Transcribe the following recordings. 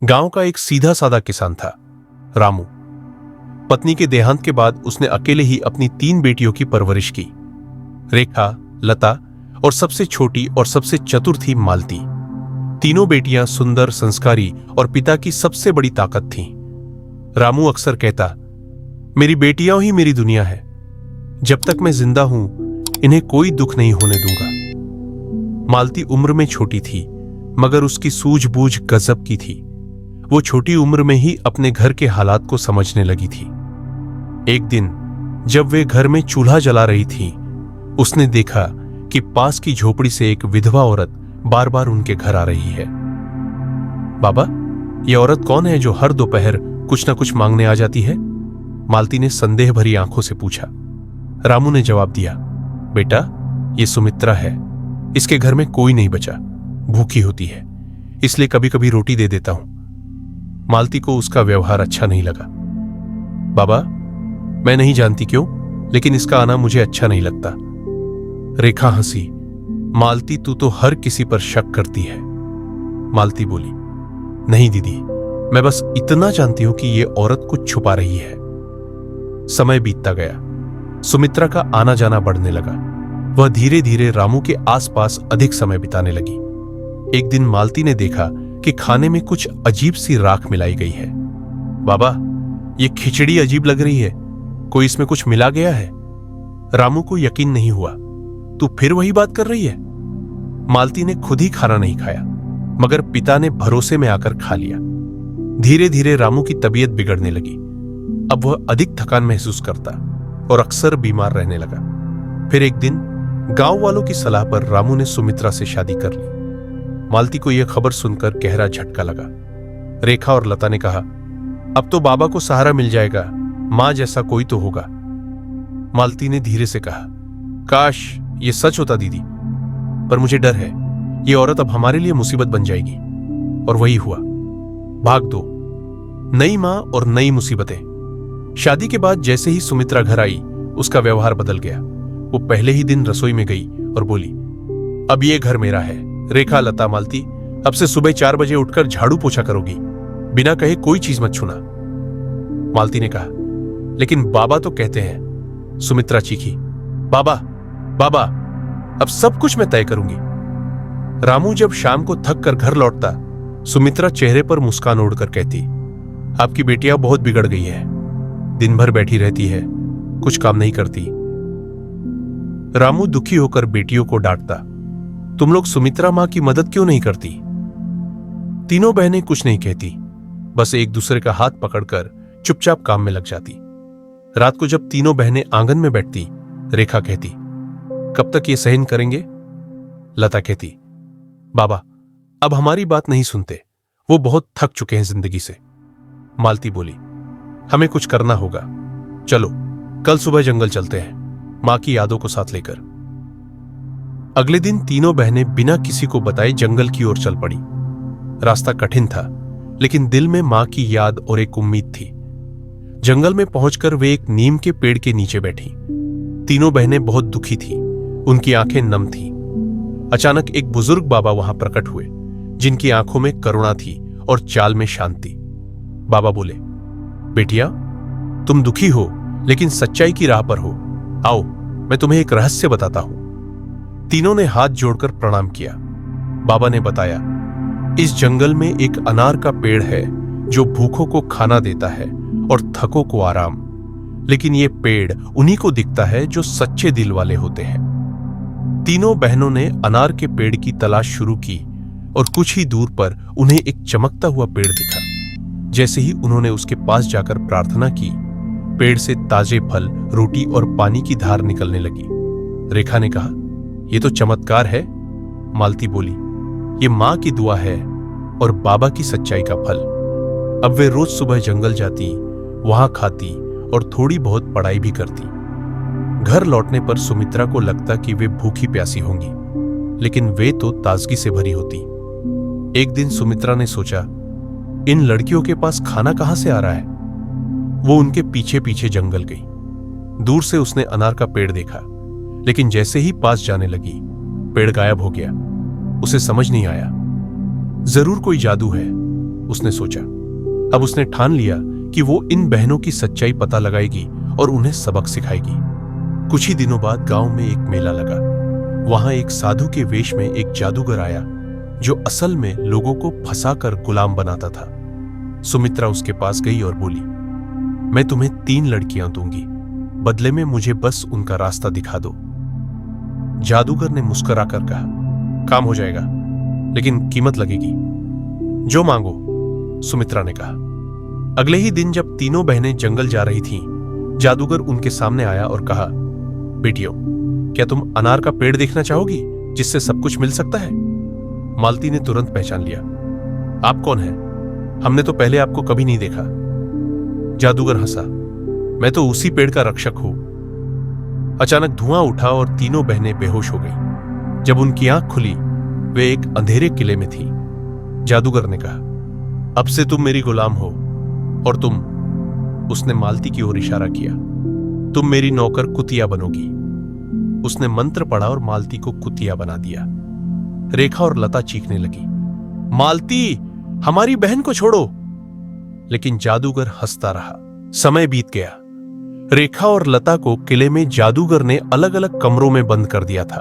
गांव का एक सीधा साधा किसान था, रामू। पत्नी के देहांत के बाद उसने अकेले ही अपनी 3 बेटियों की परवरिश की। रेखा, लता और सबसे छोटी और सबसे चतुर थी मालती। तीनों बेटियां सुंदर, संस्कारी और पिता की सबसे बड़ी ताकत थीं। रामू अक्सर कहता, मेरी बेटियां ही मेरी दुनिया है। जब तक मैं जिंदा हूं, इन्हें कोई दुख नहीं होने दूंगा। मालती उम्र में छोटी थी, मगर उसकी सूझबूझ गजब की थी। वो छोटी उम्र में ही अपने घर के हालात को समझने लगी थी। एक दिन जब वे घर में चूल्हा जला रही थी, उसने देखा कि पास की झोपड़ी से एक विधवा औरत बार बार उनके घर आ रही है। बाबा, ये औरत कौन है जो हर दोपहर कुछ न कुछ मांगने आ जाती है? मालती ने संदेह भरी आंखों से पूछा। रामू ने जवाब दिया, बेटा, ये सुमित्रा है। इसके घर में कोई नहीं बचा, भूखी होती है, इसलिए कभी कभी रोटी दे देता हूं। मालती को उसका व्यवहार अच्छा नहीं लगा। बाबा, मैं नहीं जानती क्यों, लेकिन इसका आना मुझे अच्छा नहीं लगता। रेखा हंसी। मालती, तू तो हर किसी पर शक करती है। मालती बोली, नहीं दीदी, मैं बस इतना जानती हूं कि ये औरत कुछ छुपा रही है। समय बीतता गया। सुमित्रा का आना जाना बढ़ने लगा। वह धीरे धीरे रामू के आसपास अधिक समय बिताने लगी। एक दिन मालती ने देखा कि खाने में कुछ अजीब सी राख मिलाई गई है। बाबा, ये खिचड़ी अजीब लग रही है, कोई इसमें कुछ मिला गया है? रामू को यकीन नहीं हुआ। तू फिर वही बात कर रही है? मालती ने खुद ही खाना नहीं खाया, मगर पिता ने भरोसे में आकर खा लिया। धीरे धीरे रामू की तबीयत बिगड़ने लगी। अब वह अधिक थकान महसूस करता और अक्सर बीमार रहने लगा। फिर एक दिन गांव वालों की सलाह पर रामू ने सुमित्रा से शादी कर ली। मालती को यह खबर सुनकर गहरा झटका लगा। रेखा और लता ने कहा, अब तो बाबा को सहारा मिल जाएगा, मां जैसा कोई तो होगा। मालती ने धीरे से कहा, काश ये सच होता दीदी, पर मुझे डर है ये औरत अब हमारे लिए मुसीबत बन जाएगी। और वही हुआ। भाग दो, नई मां और नई मुसीबतें। शादी के बाद जैसे ही सुमित्रा घर आई, उसका व्यवहार बदल गया। वो पहले ही दिन रसोई में गई और बोली, अब ये घर मेरा है। रेखा, लता, मालती, अब से सुबह 4 बजे उठकर झाड़ू पोछा करोगी, बिना कहे कोई चीज मत छूना। मालती ने कहा, लेकिन बाबा तो कहते हैं। सुमित्रा चीखी, बाबा बाबा, अब सब कुछ मैं तय करूंगी। रामू जब शाम को थक कर घर लौटता, सुमित्रा चेहरे पर मुस्कान ओढ़कर कहती, आपकी बेटियां बहुत बिगड़ गई है, दिन भर बैठी रहती है, कुछ काम नहीं करती। रामू दुखी होकर बेटियों को डांटता, तुम लोग सुमित्रा मां की मदद क्यों नहीं करती? तीनों बहनें कुछ नहीं कहती, बस एक दूसरे का हाथ पकड़कर चुपचाप काम में लग जाती। रात को जब तीनों बहनें आंगन में बैठती, रेखा कहती, कब तक ये सहन करेंगे? लता कहती, बाबा, अब हमारी बात नहीं सुनते, वो बहुत थक चुके हैं जिंदगी से। मालती बोली, हमें कुछ करना होगा, चलो कल सुबह जंगल चलते हैं, मां की यादों को साथ लेकर। अगले दिन तीनों बहनें बिना किसी को बताए जंगल की ओर चल पड़ी। रास्ता कठिन था, लेकिन दिल में मां की याद और एक उम्मीद थी। जंगल में पहुंचकर वे एक नीम के पेड़ के नीचे बैठी। तीनों बहनें बहुत दुखी थीं, उनकी आंखें नम थीं। अचानक एक बुजुर्ग बाबा वहां प्रकट हुए, जिनकी आंखों में करुणा थी और चाल में शांति। बाबा बोले, बेटिया, तुम दुखी हो, लेकिन सच्चाई की राह पर हो। आओ, मैं तुम्हें एक रहस्य बताता हूं। तीनों ने हाथ जोड़कर प्रणाम किया। बाबा ने बताया, इस जंगल में एक अनार का पेड़ है जो भूखों को खाना देता है और थकों को आराम। लेकिन ये पेड़ उन्हीं को दिखता है जो सच्चे दिल वाले होते हैं। तीनों बहनों ने अनार के पेड़ की तलाश शुरू की और कुछ ही दूर पर उन्हें एक चमकता हुआ पेड़ दिखा। जैसे ही उन्होंने उसके पास जाकर प्रार्थना की, पेड़ से ताजे फल, रोटी और पानी की धार निकलने लगी। रेखा ने कहा, ये तो चमत्कार है। मालती बोली, ये मां की दुआ है और बाबा की सच्चाई का फल। अब वे रोज सुबह जंगल जाती, वहां खाती और थोड़ी बहुत पढ़ाई भी करती। घर लौटने पर सुमित्रा को लगता कि वे भूखी प्यासी होंगी, लेकिन वे तो ताजगी से भरी होती। एक दिन सुमित्रा ने सोचा, इन लड़कियों के पास खाना कहां से आ रहा है? वो उनके पीछे पीछे जंगल गई। दूर से उसने अनार का पेड़ देखा, लेकिन जैसे ही पास जाने लगी, पेड़ गायब हो गया। उसे समझ नहीं आया, जरूर कोई जादू है। उसने सोचा। अब उसने ठान लिया कि वो इन बहनों की सच्चाई पता लगाएगी और उन्हें सबक सिखाएगी। कुछ ही दिनों बाद गांव में एक मेला लगा। वहां एक साधु के वेश में एक जादूगर आया जो असल में लोगों को फंसाकर गुलाम बनाता था। सुमित्रा उसके पास गई और बोली, मैं तुम्हें 3 लड़कियां दूंगी, बदले में मुझे बस उनका रास्ता दिखा दो। जादूगर ने मुस्कुराकर कहा, काम हो जाएगा, लेकिन कीमत लगेगी। जो मांगो, सुमित्रा ने कहा। अगले ही दिन जब तीनों बहनें जंगल जा रही थीं, जादूगर उनके सामने आया और कहा, बेटियों, क्या तुम अनार का पेड़ देखना चाहोगी जिससे सब कुछ मिल सकता है? मालती ने तुरंत पहचान लिया। आप कौन हैं? हमने तो पहले आपको कभी नहीं देखा। जादूगर हंसा, मैं तो उसी पेड़ का रक्षक हूं। अचानक धुआं उठा और तीनों बहनें बेहोश हो गईं। जब उनकी आंख खुली, वे एक अंधेरे किले में थीं। जादूगर ने कहा, अब से तुम मेरी गुलाम हो और तुम, उसने मालती की ओर इशारा किया, तुम मेरी नौकर कुतिया बनोगी। उसने मंत्र पढ़ा और मालती को कुतिया बना दिया। रेखा और लता चीखने लगी, मालती, हमारी बहन को छोड़ो। लेकिन जादूगर हंसता रहा। समय बीत गया। रेखा और लता को किले में जादूगर ने अलग अलग कमरों में बंद कर दिया था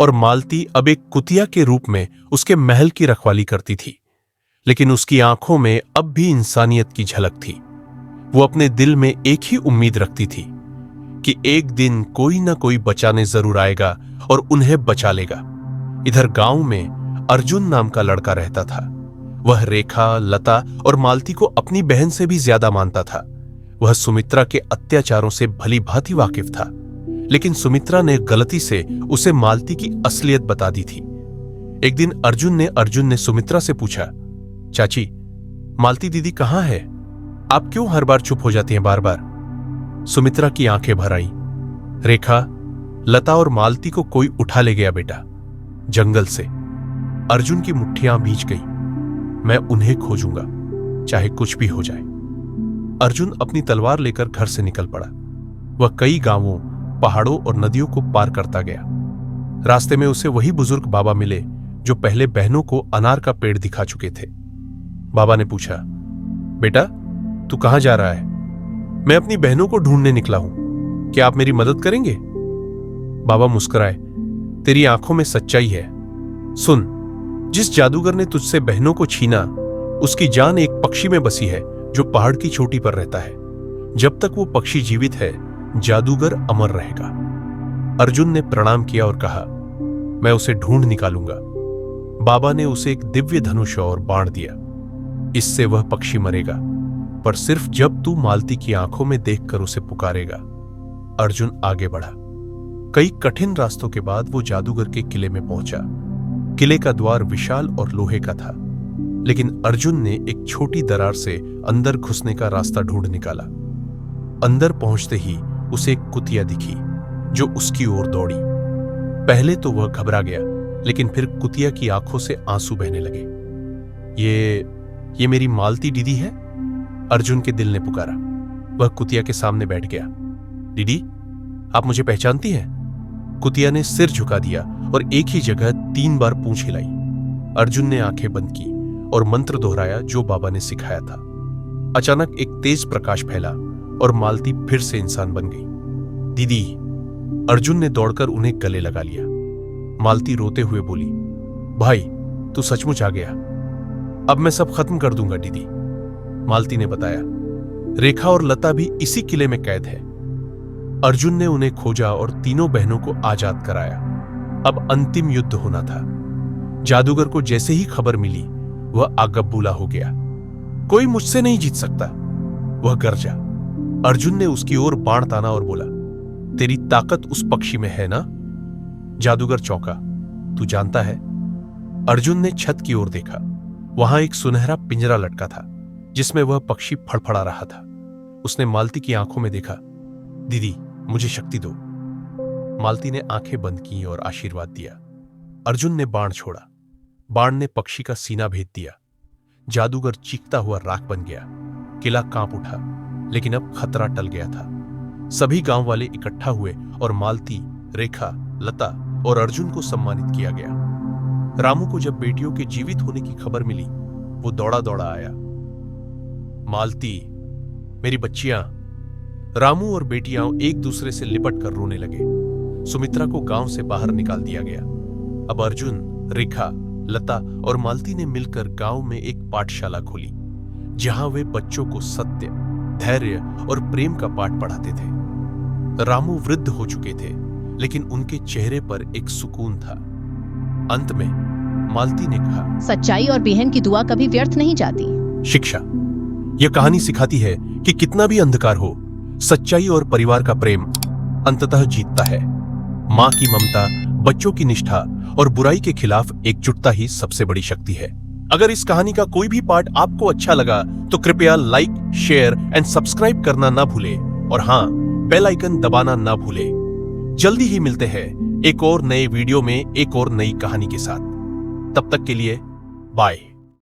और मालती अब एक कुतिया के रूप में उसके महल की रखवाली करती थी। लेकिन उसकी आंखों में अब भी इंसानियत की झलक थी। वो अपने दिल में एक ही उम्मीद रखती थी कि एक दिन कोई ना कोई बचाने जरूर आएगा और उन्हें बचा लेगा। इधर गांव में अर्जुन नाम का लड़का रहता था। वह रेखा, लता और मालती को अपनी बहन से भी ज्यादा मानता था। वह सुमित्रा के अत्याचारों से भली भांति वाकिफ था, लेकिन सुमित्रा ने गलती से उसे मालती की असलियत बता दी थी। एक दिन अर्जुन ने सुमित्रा से पूछा, चाची, मालती दीदी कहां है? आप क्यों हर बार चुप हो जाती हैं बार बार? सुमित्रा की आंखें भर आईं। रेखा, लता और मालती को कोई उठा ले गया बेटा, जंगल से। अर्जुन की मुट्ठियां भींच गई। मैं उन्हें खोजूंगा, चाहे कुछ भी हो जाए। अर्जुन अपनी तलवार लेकर घर से निकल पड़ा। वह कई गांवों, पहाड़ों और नदियों को पार करता गया। रास्ते में उसे वही बुजुर्ग बाबा मिले जो पहले बहनों को अनार का पेड़ दिखा चुके थे। बाबा ने पूछा, बेटा, तू कहां जा रहा है? मैं अपनी बहनों को ढूंढने निकला हूं, क्या आप मेरी मदद करेंगे? बाबा मुस्कुराए, तेरी आंखों में सच्चाई है। सुन, जिस जादूगर ने तुझसे बहनों को छीना, उसकी जान एक पक्षी में बसी है जो पहाड़ की चोटी पर रहता है। जब तक वो पक्षी जीवित है, जादूगर अमर रहेगा। अर्जुन ने प्रणाम किया और कहा, मैं उसे ढूंढ निकालूंगा। बाबा ने उसे एक दिव्य धनुष और बाण दिया। इससे वह पक्षी मरेगा, पर सिर्फ जब तू मालती की आंखों में देखकर उसे पुकारेगा। अर्जुन आगे बढ़ा। कई कठिन रास्तों के बाद वो जादूगर के किले में पहुंचा। किले का द्वार विशाल और लोहे का था, लेकिन अर्जुन ने एक छोटी दरार से अंदर घुसने का रास्ता ढूंढ निकाला। अंदर पहुंचते ही उसे एक कुतिया दिखी जो उसकी ओर दौड़ी। पहले तो वह घबरा गया, लेकिन फिर कुतिया की आंखों से आंसू बहने लगे। ये मेरी मालती दीदी है? अर्जुन के दिल ने पुकारा। वह कुतिया के सामने बैठ गया। दीदी, आप मुझे पहचानती हैं? कुतिया ने सिर झुका दिया और एक ही जगह 3 बार पूंछ हिलाई। अर्जुन ने आंखें बंद की और मंत्र दोहराया जो बाबा ने सिखाया था। अचानक एक तेज प्रकाश फैला और मालती फिर से इंसान बन गई। दीदी, अर्जुन ने दौड़कर उन्हें गले लगा लिया। मालती रोते हुए बोली, भाई, तू सचमुच आ गया। अब मैं सब खत्म कर दूंगा दीदी। मालती ने बताया, रेखा और लता भी इसी किले में कैद है। अर्जुन ने उन्हें खोजा और तीनों बहनों को आजाद कराया। अब अंतिम युद्ध होना था। जादूगर को जैसे ही खबर मिली, वह आगबबूला हो गया। कोई मुझसे नहीं जीत सकता, वह गरजा। अर्जुन ने उसकी ओर बाण ताना और बोला, तेरी ताकत उस पक्षी में है ना? जादूगर चौंका। तू जानता है? अर्जुन ने छत की ओर देखा। वहां एक सुनहरा पिंजरा लटका था जिसमें वह पक्षी फड़फड़ा रहा था। उसने मालती की आंखों में देखा। दीदी, मुझे शक्ति दो। मालती ने आंखें बंद की और आशीर्वाद दिया। अर्जुन ने बाण छोड़ा। बाण ने पक्षी का सीना भेद दिया। जादूगर चीखता हुआ राख बन गया। किला कांप उठा, लेकिन अब खतरा टल गया था। सभी गांव वाले इकट्ठा हुए और मालती, रेखा, लता और अर्जुन को सम्मानित किया गया। रामू को जब बेटियों के जीवित होने की खबर मिली, वो दौड़ा दौड़ा आया। मालती, मेरी बच्चियां। रामू और बेटियां एक दूसरे से लिपट कर रोने लगे। सुमित्रा को गांव से बाहर निकाल दिया गया। अब अर्जुन, रेखा, लता और मालती ने मिलकर गांव में एक पाठशाला खोली, जहां वे बच्चों को सत्य, धैर्य और प्रेम का पाठ पढ़ाते थे। रामू वृद्ध हो चुके थे, लेकिन उनके चेहरे पर एक सुकून था। अंत में मालती ने कहा, सच्चाई और बहन की दुआ कभी व्यर्थ नहीं जाती। शिक्षा। यह कहानी सिखाती है कि कितना भी अंधकार हो, सच्चाई और परिवार का प्रेम अंततः जीतता है। मां की ममता, बच्चों की निष्ठा और बुराई के खिलाफ एकजुटता ही सबसे बड़ी शक्ति है। अगर इस कहानी का कोई भी पार्ट आपको अच्छा लगा तो कृपया लाइक, शेयर एंड सब्सक्राइब करना ना भूले, और हां, बेल आइकन दबाना ना भूले। जल्दी ही मिलते हैं एक और नए वीडियो में एक और नई कहानी के साथ। तब तक के लिए बाय।